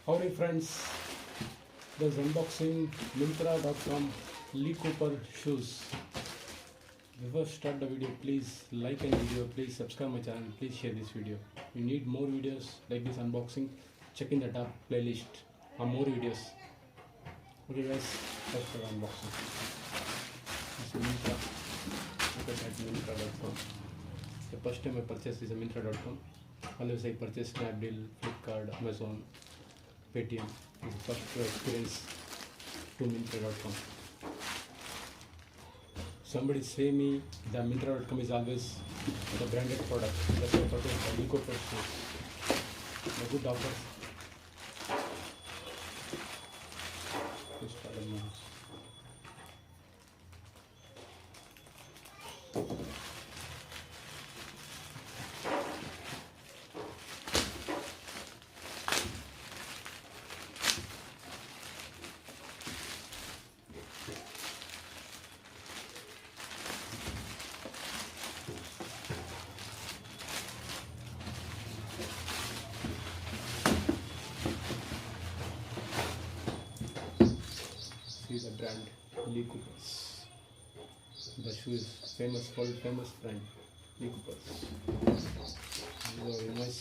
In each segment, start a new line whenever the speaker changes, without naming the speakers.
Howdy friends, this is unboxing Myntra.com Lee Cooper shoes. Before start the video, please like and video, please subscribe my channel, please share this video. You need more videos like this unboxing, check in the top playlist for more videos. Okay guys, let's start unboxing. This is Myntra. Look at that, Myntra.com. The first time I purchased is a Myntra.com. Always I purchase Snapdeal, Flipkart, Amazon, Paytm. This is the first experience to Myntra.com. Somebody say me the Myntra.com is always the branded product. That's why I purchased the Lee Cooper shoes. The good offers. Let's start the mouse. See the brand Lee Coopers. The shoe is famous for its famous brand Lee Coopers. These are very nice.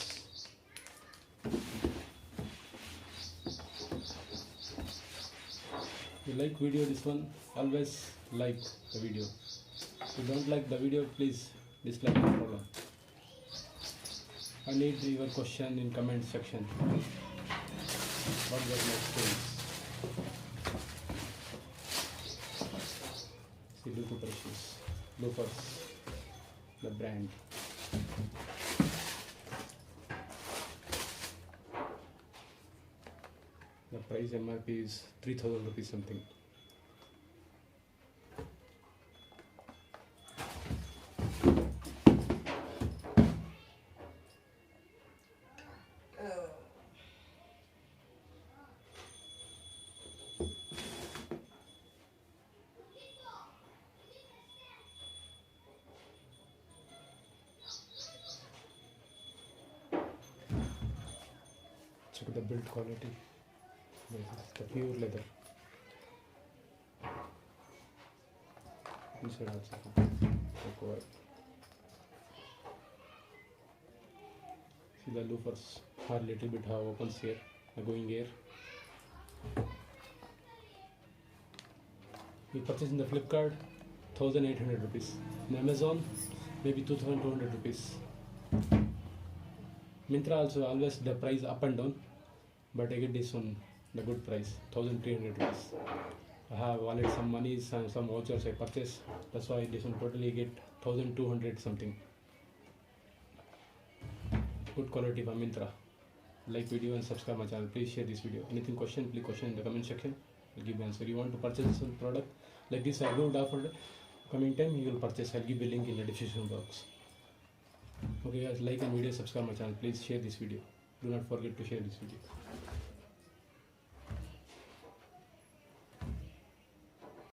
You like video this one, always like the video. If you don't like the video, please dislike, no problem. I need your question in comment section. What was my experience? See Lee Cooper shoes, loafers, the brand. The price MRP is 3,000 rupees something. Check the build quality. This is the pure leather. Inside also. See the loafers are little bit opens here, going air. We purchased in the Flipkart 1,800 rupees. In Amazon maybe 2,200 rupees. Myntra also always the price up and down, but I get this one the good price 1,300 rupees. I have wallet some money, some vouchers I purchase. That's why this one totally get 1,200 something. Good quality from Myntra. Like video and subscribe my channel. Please share this video. Anything question, please question in the comment section. I'll give you answer. You want to purchase this one product like this? I good offer. Coming time you will purchase. I'll give you link in the description box. Okay guys, like and video, subscribe my channel. Please share this video. Do not forget to share this video.